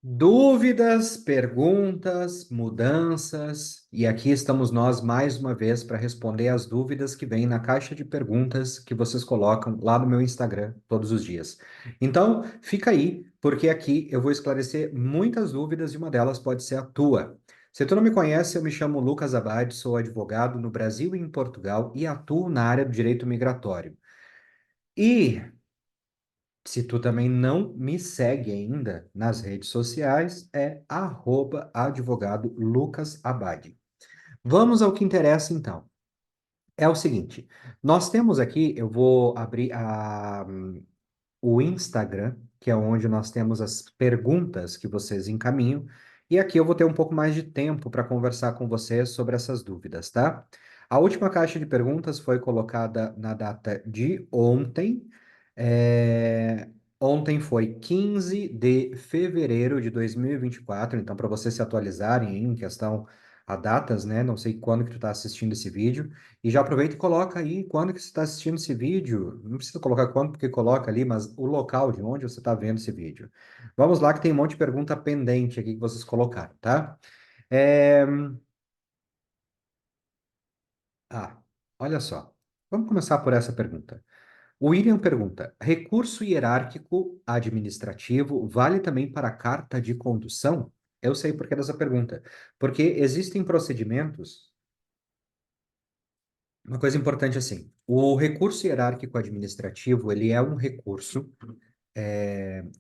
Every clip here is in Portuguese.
Dúvidas, perguntas, mudanças, e aqui estamos nós mais uma vez para responder as dúvidas que vêm na caixa de perguntas que vocês colocam lá no meu Instagram todos os dias. Então, fica aí, porque aqui eu vou esclarecer muitas dúvidas e uma delas pode ser a tua. Se tu não me conhece, eu me chamo Lucas Abad, sou advogado no Brasil e em Portugal e atuo na área do direito migratório. E se tu também não me segue ainda nas redes sociais, é @advogado Lucas Abad. Vamos ao que interessa então. É o seguinte, nós temos aqui, eu vou abrir o Instagram, que é onde nós temos as perguntas que vocês encaminham, e aqui eu vou ter um pouco mais de tempo para conversar com vocês sobre essas dúvidas, tá? A última caixa de perguntas foi colocada na data de ontem. É, Ontem foi 15 de fevereiro de 2024, então para vocês se atualizarem aí em questão a datas, né? Não sei quando que tu está assistindo esse vídeo. E já aproveita e coloca aí quando que você está assistindo esse vídeo. Não precisa colocar quando, porque coloca ali, mas o local de onde você está vendo esse vídeo. Vamos lá, que tem um monte de pergunta pendente aqui que vocês colocaram, tá? É, Ah, olha só. Vamos começar por essa pergunta. O William pergunta: recurso hierárquico administrativo vale também para carta de condução? Eu sei por que dessa pergunta. Porque existem procedimentos. Uma coisa importante assim, o recurso hierárquico administrativo, ele é um recurso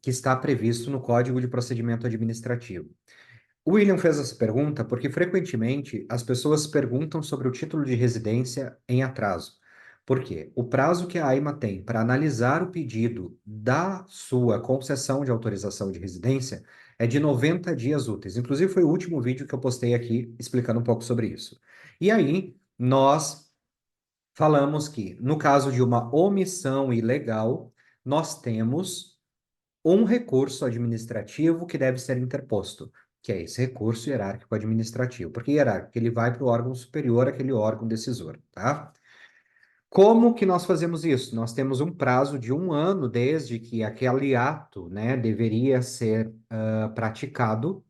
que está previsto no Código de Procedimento Administrativo. O William fez essa pergunta porque frequentemente as pessoas perguntam sobre o título de residência em atraso. Por quê? O prazo que a AIMA tem para analisar o pedido da sua concessão de autorização de residência é de 90 dias úteis. Inclusive, foi o último vídeo que eu postei aqui explicando um pouco sobre isso. E aí, nós falamos que, no caso de uma omissão ilegal, nós temos um recurso administrativo que deve ser interposto, que é esse recurso hierárquico administrativo. Porque hierárquico, ele vai para o órgão superior, aquele órgão decisor, tá? Como que nós fazemos isso? Nós temos um prazo de um ano desde que aquele ato, né, deveria ser praticado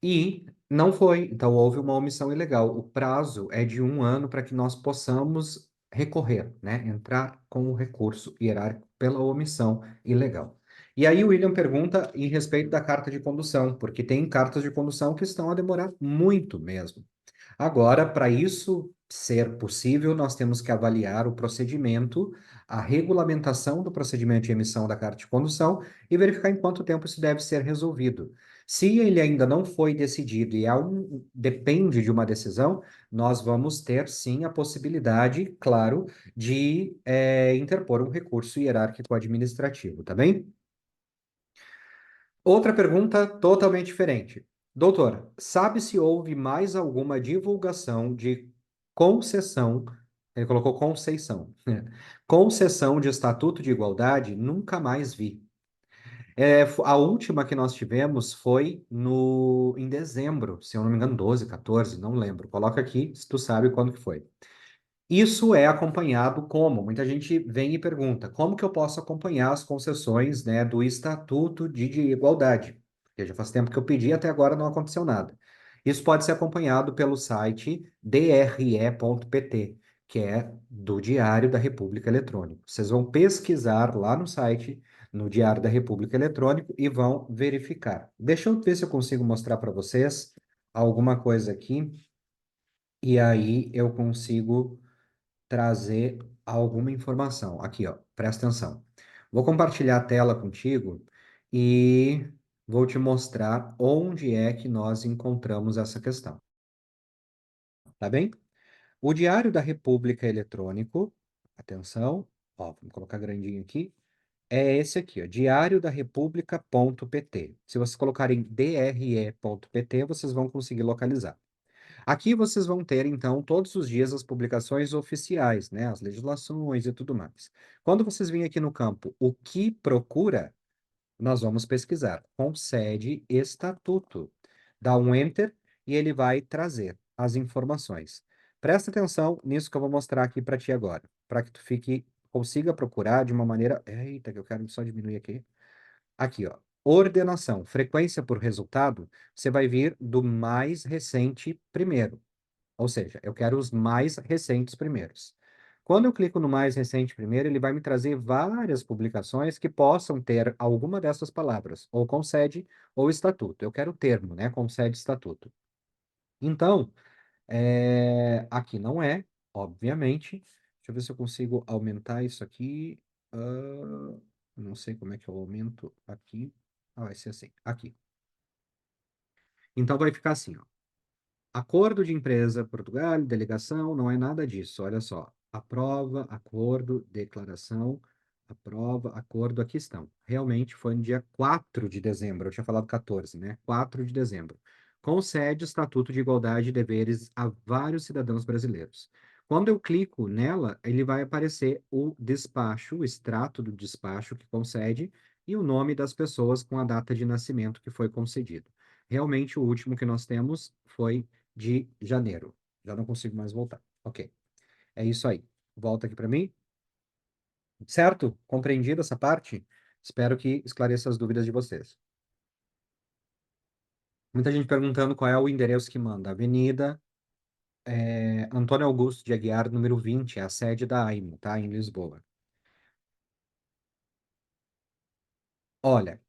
e não foi, então houve uma omissão ilegal. O prazo é de um ano para que nós possamos recorrer, né? Entrar com o recurso hierárquico pela omissão ilegal. E aí o William pergunta em respeito da carta de condução, porque tem cartas de condução que estão a demorar muito mesmo. Agora, para isso ser possível, nós temos que avaliar o procedimento, a regulamentação do procedimento de emissão da carta de condução e verificar em quanto tempo isso deve ser resolvido. Se ele ainda não foi decidido e depende de uma decisão, nós vamos ter sim a possibilidade, claro, de interpor um recurso hierárquico administrativo, tá bem? Outra pergunta totalmente diferente. Doutor, sabe se houve mais alguma divulgação de concessão, ele colocou concessão, concessão de estatuto de igualdade? Nunca mais vi. A última que nós tivemos foi em dezembro, se eu não me engano, 12, 14, não lembro. Coloca aqui se tu sabe quando que foi. Isso é acompanhado como? Muita gente vem e pergunta, como que eu posso acompanhar as concessões, né, do Estatuto de Igualdade? Porque já faz tempo que eu pedi e até agora não aconteceu nada. Isso pode ser acompanhado pelo site dre.pt, que é do Diário da República Eletrônico. Vocês vão pesquisar lá no site, no Diário da República Eletrônico, e vão verificar. Deixa eu ver se eu consigo mostrar para vocês alguma coisa aqui, e aí eu consigo trazer alguma informação. Aqui, ó, presta atenção. Vou compartilhar a tela contigo e vou te mostrar onde é que nós encontramos essa questão, tá bem? O Diário da República Eletrônico, atenção, ó, vamos colocar grandinho aqui, é esse aqui, ó, diariodarepublica.pt. Se vocês colocarem dre.pt, vocês vão conseguir localizar. Aqui vocês vão ter, então, todos os dias as publicações oficiais, né? As legislações e tudo mais. Quando vocês virem aqui no campo, o que procura, nós vamos pesquisar. Concede estatuto. Dá um enter e ele vai trazer as informações. Presta atenção nisso que eu vou mostrar aqui para ti agora, para que consiga procurar de uma maneira. Eita, que eu quero só diminuir aqui. Aqui, ó. Ordenação, frequência por resultado, você vai vir do mais recente primeiro. Ou seja, eu quero os mais recentes primeiros. Quando eu clico no mais recente primeiro, ele vai me trazer várias publicações que possam ter alguma dessas palavras, ou concede ou estatuto. Eu quero o termo, né? Concede estatuto. Então, aqui não é, obviamente. Deixa eu ver se eu consigo aumentar isso aqui. Não sei como é que eu aumento aqui. Ah, vai ser assim. Aqui. Então vai ficar assim, ó. Acordo de empresa, Portugal, delegação, não é nada disso. Olha só. Aprova, acordo, declaração, aprova, acordo, aqui estão. Realmente foi no dia 4 de dezembro, eu tinha falado 14, né? 4 de dezembro. Concede o Estatuto de Igualdade e Deveres a vários cidadãos brasileiros. Quando eu clico nela, ele vai aparecer o despacho, o extrato do despacho que concede e o nome das pessoas com a data de nascimento que foi concedido. Realmente, o último que nós temos foi de janeiro. Já não consigo mais voltar. Ok. É isso aí. Volta aqui para mim. Certo? Compreendido essa parte? Espero que esclareça as dúvidas de vocês. Muita gente perguntando qual é o endereço que manda. Avenida Antônio Augusto de Aguiar, número 20, é a sede da AIMO, tá? Em Lisboa. Olha,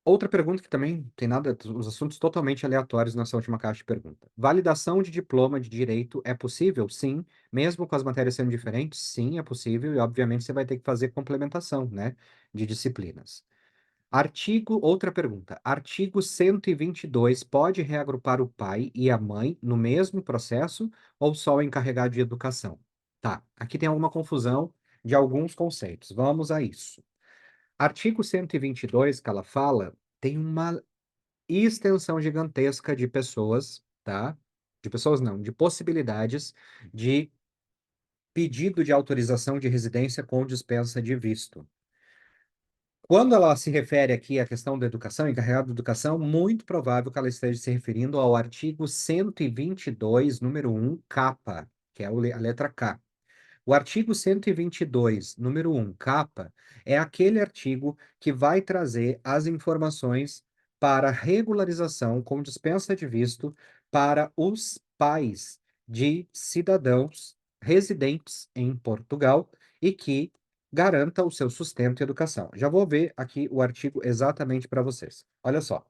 outra pergunta que também tem nada, os assuntos totalmente aleatórios nessa última caixa de pergunta. Validação de diploma de direito é possível? Sim. Mesmo com as matérias sendo diferentes? Sim, é possível. E, obviamente, você vai ter que fazer complementação, né, de disciplinas. Outra pergunta. Artigo 122 pode reagrupar o pai e a mãe no mesmo processo ou só o encarregado de educação? Tá, aqui tem alguma confusão de alguns conceitos. Vamos a isso. Artigo 122, que ela fala, tem uma extensão gigantesca de pessoas, tá? De pessoas não, de possibilidades de pedido de autorização de residência com dispensa de visto. Quando ela se refere aqui à questão da educação, encarregado de educação, muito provável que ela esteja se referindo ao artigo 122, número 1, capa, que é a letra K. O artigo 122, número 1, capa, é aquele artigo que vai trazer as informações para regularização com dispensa de visto para os pais de cidadãos residentes em Portugal e que garanta o seu sustento e educação. Já vou ver aqui o artigo exatamente para vocês. Olha só.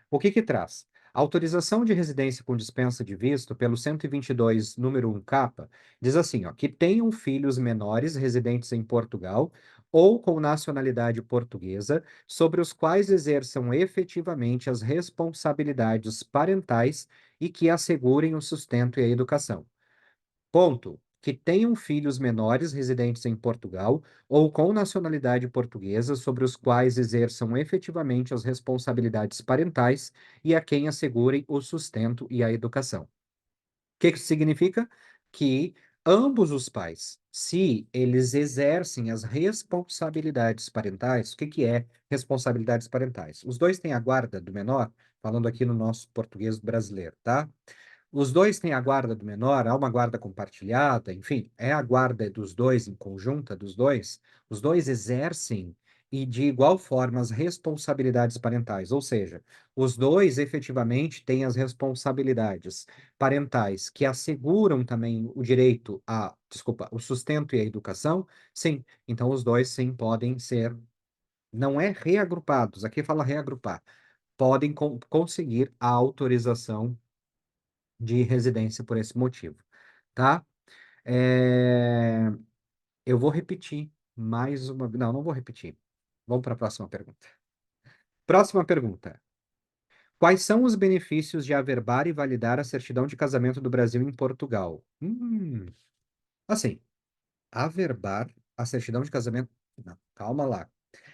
O que que traz? Autorização de residência com dispensa de visto, pelo 122, número 1 capa, diz assim, ó, que tenham filhos menores residentes em Portugal ou com nacionalidade portuguesa, sobre os quais exerçam efetivamente as responsabilidades parentais e que assegurem o sustento e a educação. Ponto. Que tenham filhos menores residentes em Portugal ou com nacionalidade portuguesa, sobre os quais exerçam efetivamente as responsabilidades parentais e a quem assegurem o sustento e a educação. O que que isso significa? Que ambos os pais, se eles exercem as responsabilidades parentais, o que que é responsabilidades parentais? Os dois têm a guarda do menor, falando aqui no nosso português brasileiro, tá? Os dois têm a guarda do menor, há uma guarda compartilhada, enfim, é a guarda dos dois em conjunta dos dois. Os dois exercem e de igual forma as responsabilidades parentais, ou seja, os dois efetivamente têm as responsabilidades parentais que asseguram também o direito desculpa, o sustento e a educação. Sim, então os dois sim podem ser, não é reagrupados, aqui fala reagrupar, podem conseguir a autorização de residência por esse motivo, tá? É, Eu vou repetir mais uma. Não, não vou repetir. Vamos para a próxima pergunta. Próxima pergunta. Quais são os benefícios de averbar e validar a certidão de casamento do Brasil em Portugal? Assim, averbar a certidão de casamento. Não, calma lá.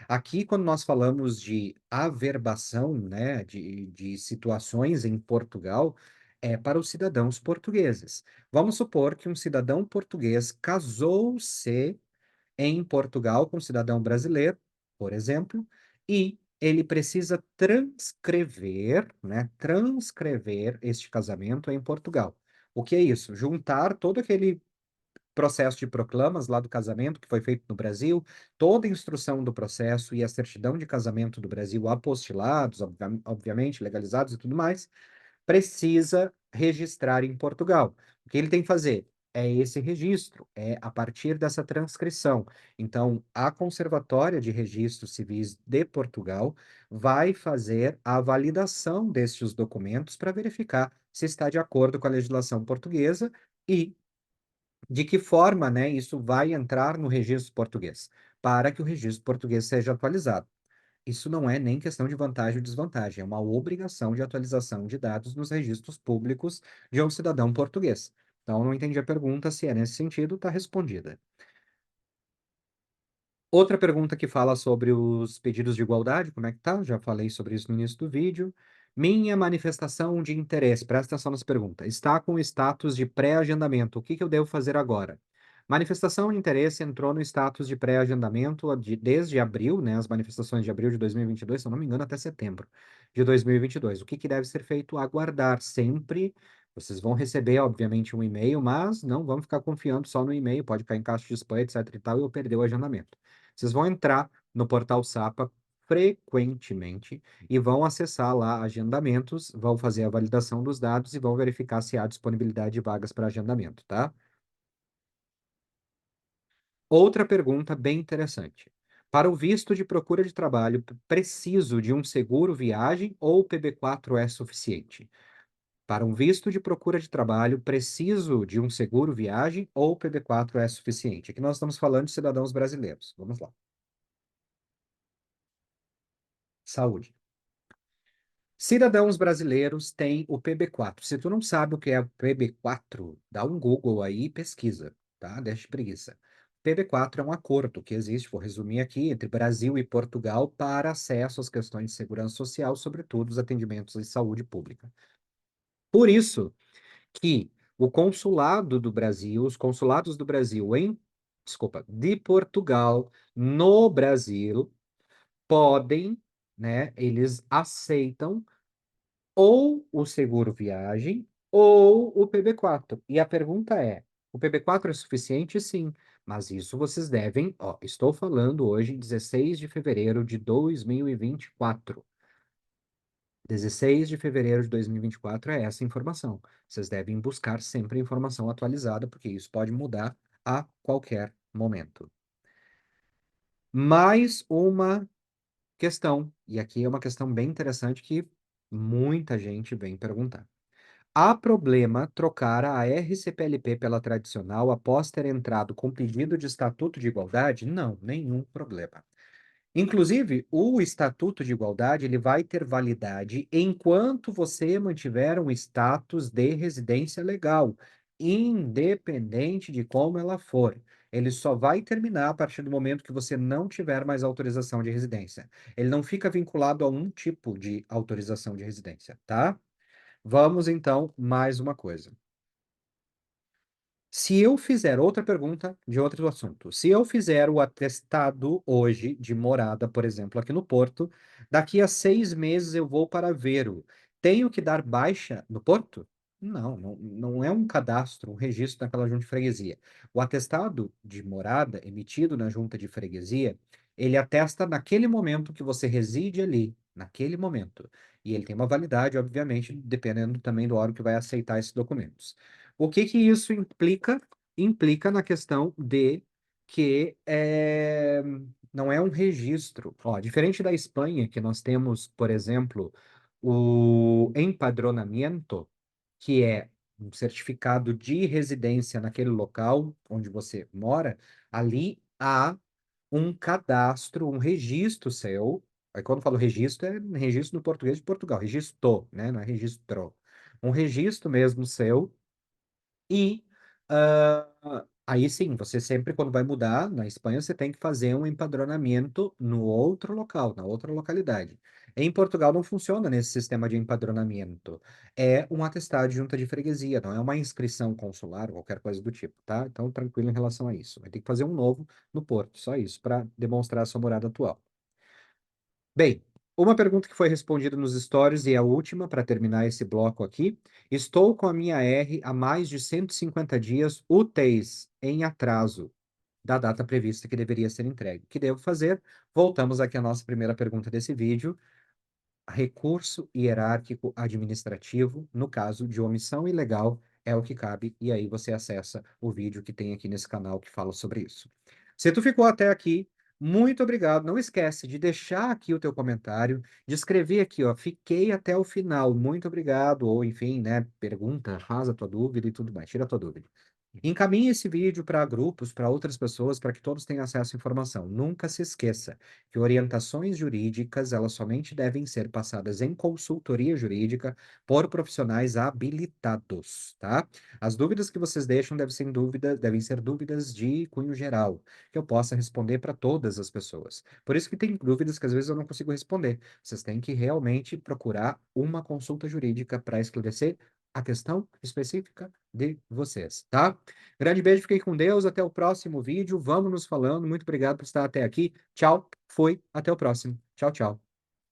Aqui, quando nós falamos de averbação, né, de situações em Portugal, é para os cidadãos portugueses. Vamos supor que um cidadão português casou-se em Portugal com um cidadão brasileiro, por exemplo, e ele precisa transcrever, né, transcrever este casamento em Portugal. O que é isso? Juntar todo aquele processo de proclamas lá do casamento que foi feito no Brasil, toda a instrução do processo e a certidão de casamento do Brasil, apostilados, obviamente, legalizados e tudo mais, precisa registrar em Portugal. O que ele tem que fazer? É esse registro, é a partir dessa transcrição. Então, a Conservatória de Registros Civis de Portugal vai fazer a validação destes documentos para verificar se está de acordo com a legislação portuguesa e de que forma, né, isso vai entrar no registro português, para que o registro português seja atualizado. Isso não é nem questão de vantagem ou desvantagem, é uma obrigação de atualização de dados nos registros públicos de um cidadão português. Então, não entendi a pergunta, se é nesse sentido, está respondida. Outra pergunta que fala sobre os pedidos de igualdade, como é que tá? Já falei sobre isso no início do vídeo. Minha manifestação de interesse, presta atenção nessa pergunta, está com status de pré-agendamento. O que que eu devo fazer agora? Manifestação de interesse entrou no status de pré-agendamento desde abril, né? As manifestações de abril de 2022, se eu não me engano, até setembro de 2022. O que que deve ser feito? Aguardar sempre. Vocês vão receber, obviamente, um e-mail, mas não vamos ficar confiando só no e-mail, pode cair em caixa de spam, etc e tal, e eu perder o agendamento. Vocês vão entrar no portal SAPA frequentemente e vão acessar lá agendamentos, vão fazer a validação dos dados e vão verificar se há disponibilidade de vagas para agendamento, tá? Outra pergunta bem interessante. Para o visto de procura de trabalho, preciso de um seguro viagem ou o PB4 é suficiente? Para um visto de procura de trabalho, preciso de um seguro viagem ou o PB4 é suficiente? Aqui nós estamos falando de cidadãos brasileiros. Vamos lá. Saúde. Cidadãos brasileiros têm o PB4. Se tu não sabe o que é o PB4, dá um Google aí e pesquisa, tá? Deixa de preguiça. PB4 é um acordo que existe, vou resumir aqui, entre Brasil e Portugal para acesso às questões de segurança social, sobretudo os atendimentos de saúde pública. Por isso que o consulado do Brasil, os consulados do Brasil desculpa, de Portugal no Brasil podem, né, eles aceitam ou o seguro viagem ou o PB4. E a pergunta é: o PB4 é suficiente? Sim, mas isso vocês devem, ó, estou falando hoje, 16 de fevereiro de 2024. 16 de fevereiro de 2024 é essa informação. Vocês devem buscar sempre a informação atualizada, porque isso pode mudar a qualquer momento. Mais uma questão, e aqui é uma questão bem interessante que muita gente vem perguntar. Há problema trocar a RCPLP pela tradicional após ter entrado com pedido de Estatuto de Igualdade? Não, nenhum problema. Inclusive, o Estatuto de Igualdade ele vai ter validade enquanto você mantiver um status de residência legal, independente de como ela for. Ele só vai terminar a partir do momento que você não tiver mais autorização de residência. Ele não fica vinculado a um tipo de autorização de residência, tá? Vamos então, mais uma coisa. Se eu fizer outra pergunta de outro assunto, se eu fizer o atestado hoje de morada, por exemplo, aqui no Porto, daqui a 6 meses eu vou para Aveiro. Tenho que dar baixa no Porto? Não, não é um cadastro, um registro naquela junta de freguesia. O atestado de morada emitido na junta de freguesia, ele atesta naquele momento que você reside ali, naquele momento. E ele tem uma validade, obviamente, dependendo também do órgão que vai aceitar esses documentos. O que que isso implica? Implica na questão de que não é um registro. Ó, diferente da Espanha, que nós temos, por exemplo, o empadronamento, que é um certificado de residência naquele local onde você mora, ali há um cadastro, um registro seu. Aí quando eu falo registro, é registro no português de Portugal, registro, né? Não é registro. Um registro mesmo seu e aí sim, você sempre, quando vai mudar na Espanha, você tem que fazer um empadronamento no outro local, na outra localidade. Em Portugal não funciona nesse sistema de empadronamento. É um atestado de junta de freguesia, não é uma inscrição consular ou qualquer coisa do tipo, tá? Então, tranquilo em relação a isso. Vai ter que fazer um novo no Porto, só isso, para demonstrar a sua morada atual. Bem, Uma pergunta que foi respondida nos stories e a última, para terminar esse bloco aqui. Estou com a minha R há mais de 150 dias úteis em atraso da data prevista que deveria ser entregue. O que devo fazer? Voltamos aqui à nossa primeira pergunta desse vídeo. Recurso hierárquico administrativo, no caso de omissão ilegal, é o que cabe, e aí você acessa o vídeo que tem aqui nesse canal que fala sobre isso. Se tu ficou até aqui, muito obrigado. Não esquece de deixar aqui o teu comentário, de escrever aqui, ó, fiquei até o final, muito obrigado, ou enfim, né, pergunta, faz a tua dúvida e tudo mais, tira a tua dúvida. Encaminhe esse vídeo para grupos, para outras pessoas, para que todos tenham acesso à informação. Nunca se esqueça que orientações jurídicas, elas somente devem ser passadas em consultoria jurídica por profissionais habilitados, tá? As dúvidas que vocês deixam devem ser dúvidas de cunho geral, que eu possa responder para todas as pessoas. Por isso que tem dúvidas que às vezes eu não consigo responder. Vocês têm que realmente procurar uma consulta jurídica para esclarecer a questão específica de vocês, tá? Grande beijo, fiquem com Deus, até o próximo vídeo, vamos nos falando, muito obrigado por estar até aqui, tchau, fui, até o próximo, tchau, tchau.